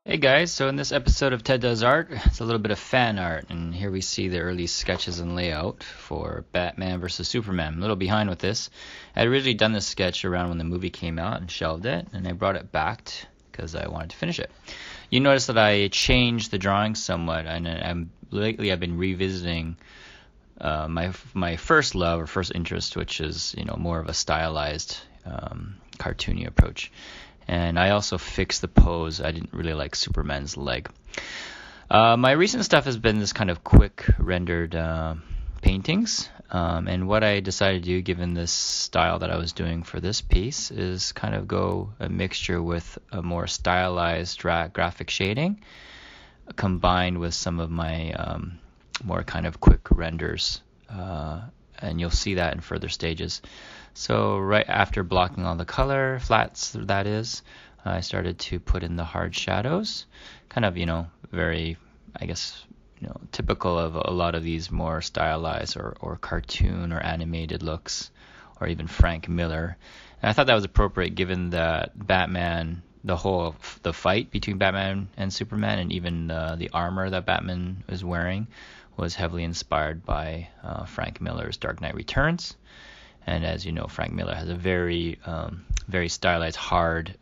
Hey guys, so in this episode of Ted Does Art, it's a little bit of fan art, and here we see the early sketches and layout for Batman vs. Superman. I'm a little behind with this. I had originally done this sketch around when the movie came out and shelved it, and I brought it back because I wanted to finish it. You notice that I changed the drawing somewhat, and lately I've been revisiting my first love or first interest, which is more of a stylized cartoony approach. And I also fixed the pose. I didn't really like Superman's leg. My recent stuff has been this kind of quick rendered paintings. And what I decided to do, given this style that I was doing for this piece, is kind of go a mixture with a more stylized graphic shading combined with some of my more kind of quick renders. And you'll see that in further stages. So right after blocking all the color, flats that is, I started to put in the hard shadows, kind of, very, I guess, typical of a lot of these more stylized or cartoon or animated looks, or even Frank Miller. And I thought that was appropriate given that Batman, the fight between Batman and Superman, and even the armor that Batman is wearing was heavily inspired by Frank Miller's Dark Knight Returns. And as you know, Frank Miller has a very, very stylized, hard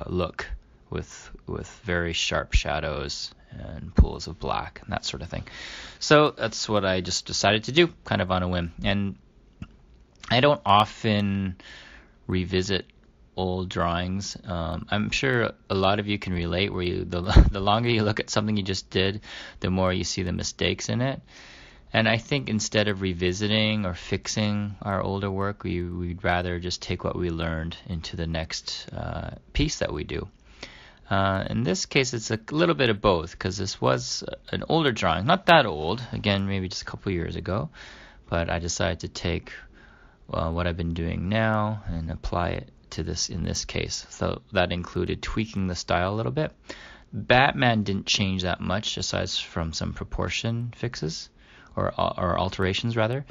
look with very sharp shadows and pools of black and that sort of thing. So that's what I just decided to do, kind of on a whim. And I don't often revisit old drawings. I'm sure a lot of you can relate, where the longer you look at something you just did, the more you see the mistakes in it. And I think instead of revisiting or fixing our older work, we'd rather just take what we learned into the next piece that we do. In this case, it's a little bit of both, because this was an older drawing, not that old, again, maybe just a couple years ago, but I decided to take what I've been doing now and apply it to this in this case. So that included tweaking the style a little bit. Batman didn't change that much, aside from some proportion fixes. Or alterations rather,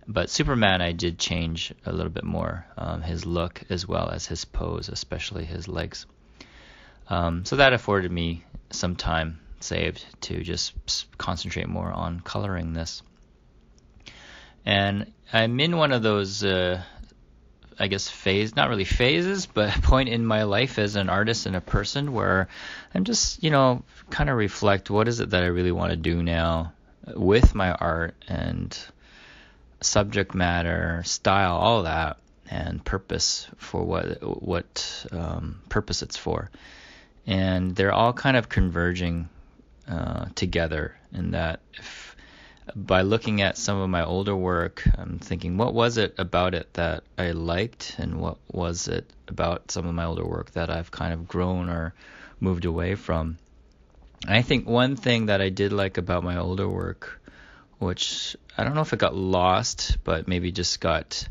but Superman I did change a little bit more, his look as well as his pose, especially his legs. So that afforded me some time saved to just concentrate more on coloring this. And I'm in one of those, I guess not really phases, but point in my life as an artist and a person where I'm just, kind of reflect, what is it that I really want to do now with my art and subject matter, style, all that, and purpose for what purpose it's for. And they're all kind of converging together in that by looking at some of my older work, I'm thinking, what was it about it that I liked, and what was it about some of my older work that I've kind of grown or moved away from. I think one thing that I did like about my older work, which I don't know if it got lost, but maybe just got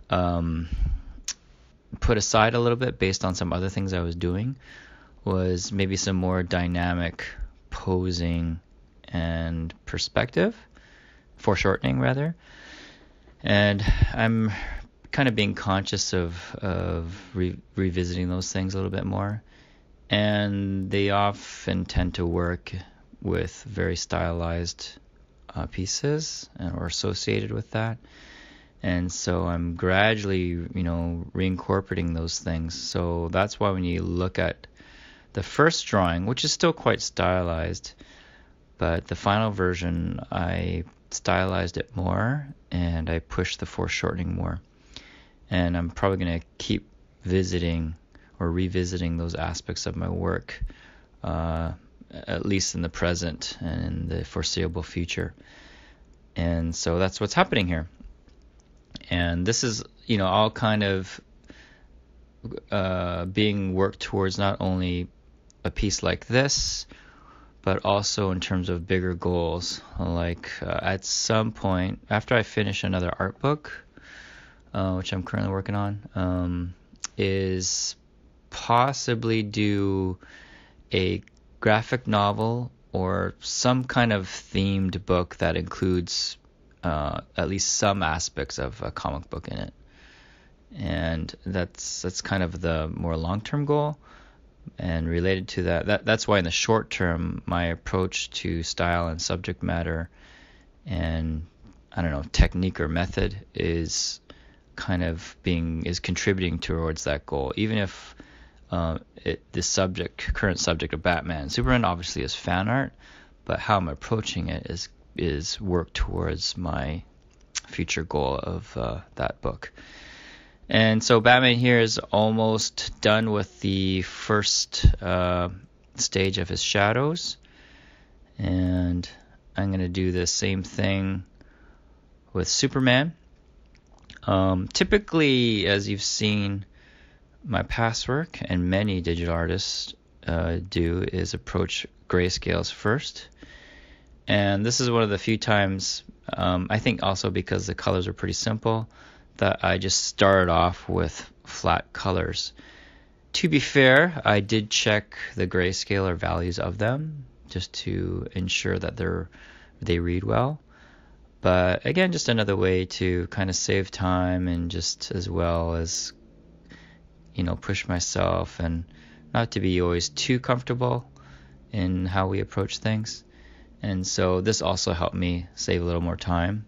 put aside a little bit based on some other things I was doing, was maybe some more dynamic posing and perspective, foreshortening rather. And I'm kind of being conscious of revisiting those things a little bit more. And they often tend to work with very stylized pieces or associated with that. And so I'm gradually, reincorporating those things. So that's why when you look at the first drawing, which is still quite stylized, but the final version, I stylized it more and I pushed the foreshortening more. And I'm probably going to keep visiting or revisiting those aspects of my work, at least in the present and in the foreseeable future. And so that's what's happening here. And this is, all kind of being worked towards not only a piece like this, but also in terms of bigger goals. Like at some point, after I finish another art book, which I'm currently working on, is possibly do a graphic novel or some kind of themed book that includes at least some aspects of a comic book in it. And that's kind of the more long-term goal. And related to that's why in the short term, my approach to style and subject matter and, I don't know, technique or method is contributing towards that goal. Even if the current subject of Batman, Superman obviously is fan art, but how I'm approaching it is work towards my future goal of that book. And so Batman here is almost done with the first stage of his shadows. And I'm going to do the same thing with Superman. Typically, as you've seen my past work, and many digital artists do, is approach grayscales first. And this is one of the few times, I think also because the colors are pretty simple, that I just started off with flat colors. To be fair, I did check the grayscale or values of them just to ensure that they read well. But again, just another way to kind of save time and just as well as, push myself and not to be always too comfortable in how we approach things. And so this also helped me save a little more time.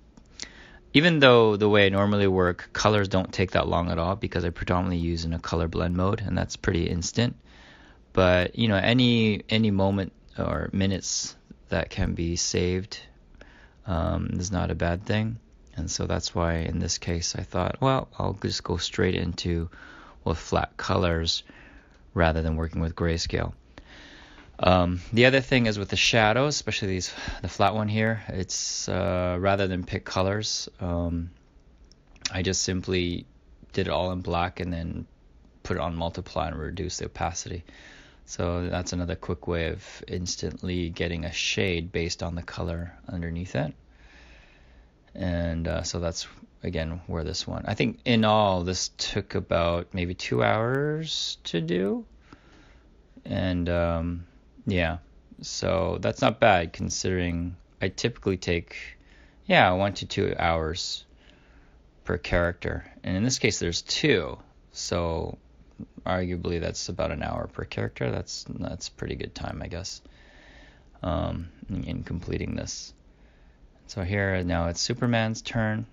Even though the way I normally work, colors don't take that long at all because I predominantly use in a color blend mode, and that's pretty instant. But, any moment or minutes that can be saved is not a bad thing. And so that's why in this case I thought, well, I'll just go straight into with flat colors rather than working with grayscale. The other thing is with the shadows, especially the flat one here, it's rather than pick colors, I just simply did it all in black and then put it on multiply and reduce the opacity. So that's another quick way of instantly getting a shade based on the color underneath it. And so that's, again, where this one. I think in all, this took about maybe 2 hours to do. And yeah, so that's not bad considering I typically take, 1 to 2 hours per character. And in this case, there's 2. So arguably that's about an hour per character. That's pretty good time, I guess, in completing this. So here now it's Superman's turn.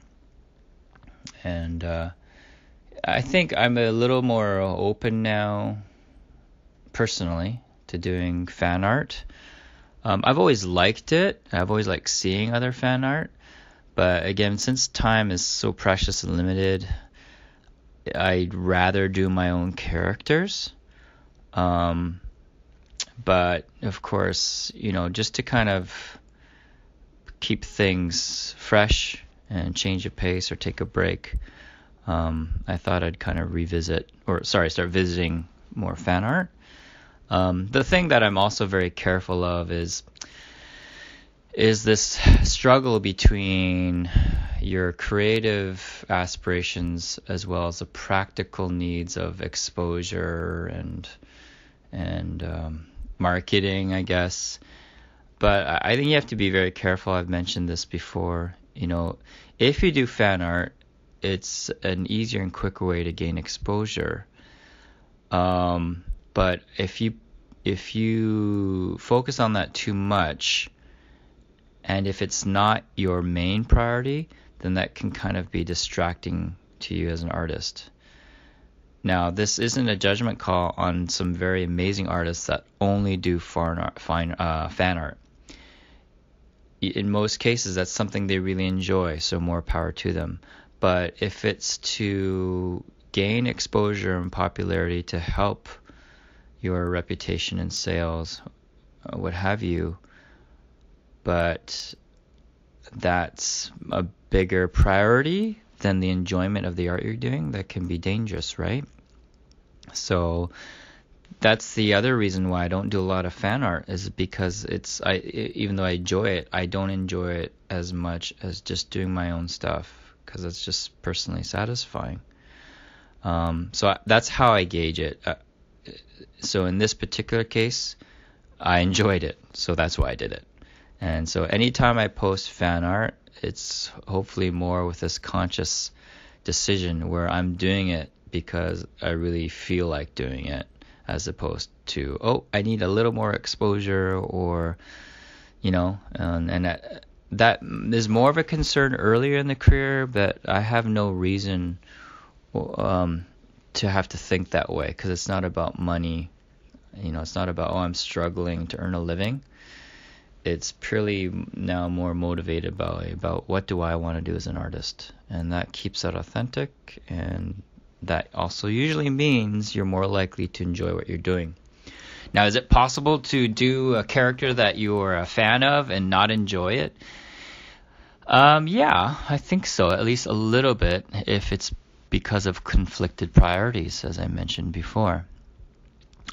And I think I'm a little more open now, personally, to doing fan art. I've always liked it. I've always liked seeing other fan art. But again, since time is so precious and limited, I'd rather do my own characters. But of course, just to kind of keep things fresh and change of pace or take a break, I thought I'd kind of start visiting more fan art. The thing that I'm also very careful of is this struggle between your creative aspirations as well as the practical needs of exposure and marketing, I guess. But I think you have to be very careful. I've mentioned this before. If you do fan art, it's an easier and quicker way to gain exposure. But if you focus on that too much, and if it's not your main priority, then that can kind of be distracting to you as an artist. Now, this isn't a judgment call on some very amazing artists that only do fan art. In most cases, that's something they really enjoy, so more power to them. But if it's to gain exposure and popularity to help your reputation and sales, what have you, but that's a bigger priority than the enjoyment of the art you're doing, that can be dangerous, right? So that's the other reason why I don't do a lot of fan art, is because even though I enjoy it, I don't enjoy it as much as just doing my own stuff, because it's just personally satisfying. So that's how I gauge it. So in this particular case, I enjoyed it, so that's why I did it. And so anytime I post fan art, it's hopefully more with this conscious decision where I'm doing it because I really feel like doing it, as opposed to, oh, I need a little more exposure, or, and that is more of a concern earlier in the career, but I have no reason to have to think that way, because it's not about money. It's not about, oh, I'm struggling to earn a living. It's purely now more motivated about what do I want to do as an artist, and that keeps it authentic, and that also usually means you're more likely to enjoy what you're doing. Now, is it possible to do a character that you're a fan of and not enjoy it? Yeah, I think so, at least a little bit, if it's because of conflicted priorities, as I mentioned before.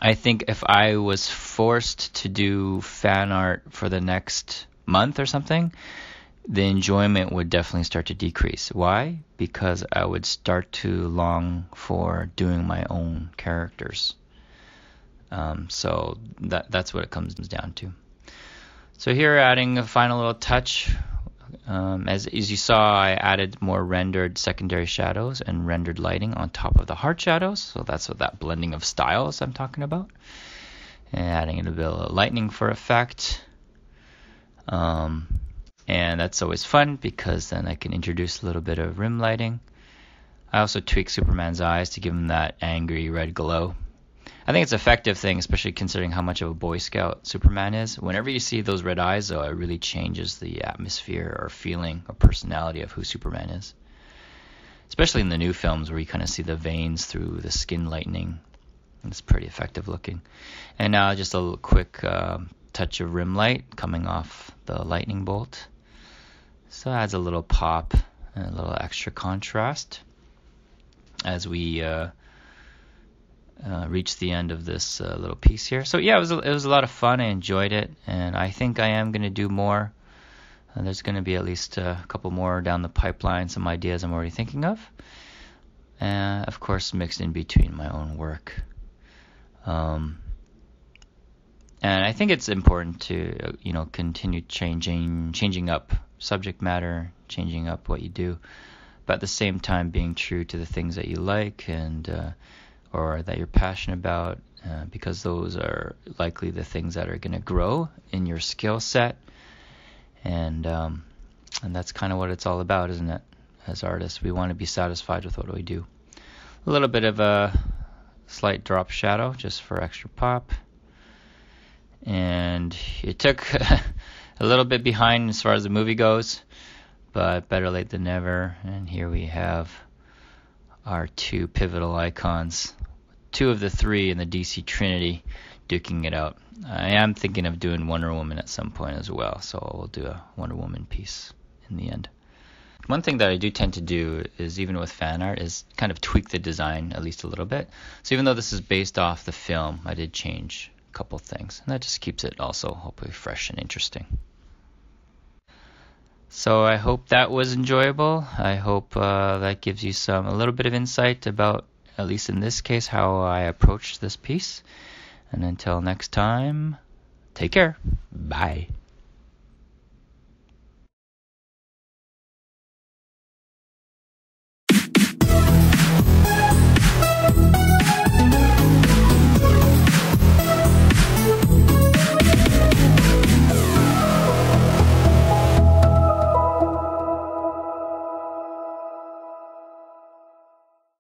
I think if I was forced to do fan art for the next month or something, the enjoyment would definitely start to decrease. Why? Because I would start to long for doing my own characters. So that's what it comes down to. So here, adding a final little touch. As you saw, I added more rendered secondary shadows and rendered lighting on top of the hard shadows. So that's what that blending of styles I'm talking about. And adding a bit of lightning for effect. And that's always fun, because then I can introduce a little bit of rim lighting. I also tweak Superman's eyes to give him that angry red glow. I think it's an effective thing, especially considering how much of a Boy Scout Superman is. Whenever you see those red eyes, though, it really changes the atmosphere or feeling or personality of who Superman is. Especially in the new films, where you kind of see the veins through the skin lightening. It's pretty effective looking. And now just a little quick touch of rim light coming off the lightning bolt. So it adds a little pop and a little extra contrast as we reach the end of this little piece here. So yeah, it was a lot of fun. I enjoyed it, and I think I am going to do more. There's going to be at least a couple more down the pipeline, some ideas I'm already thinking of. Of course, mixed in between my own work. And I think it's important to, continue changing up subject matter, changing up what you do, but at the same time being true to the things that you like and or that you're passionate about, because those are likely the things that are going to grow in your skill set. And that's kind of what it's all about, isn't it? As artists, we want to be satisfied with what we do. A little bit of a slight drop shadow just for extra pop. And it took a little bit behind as far as the movie goes, but better late than never. And here we have our two pivotal icons, two of the three in the DC Trinity, duking it out. I am thinking of doing Wonder Woman at some point as well, so we'll do a Wonder Woman piece in the end. One thing that I do tend to do is, even with fan art, is kind of tweak the design at least a little bit. So even though this is based off the film, I did change a couple things, and that just keeps it also hopefully fresh and interesting. So I hope that was enjoyable. I hope that gives you a little bit of insight about, at least in this case, how I approached this piece. And until next time, take care. Bye.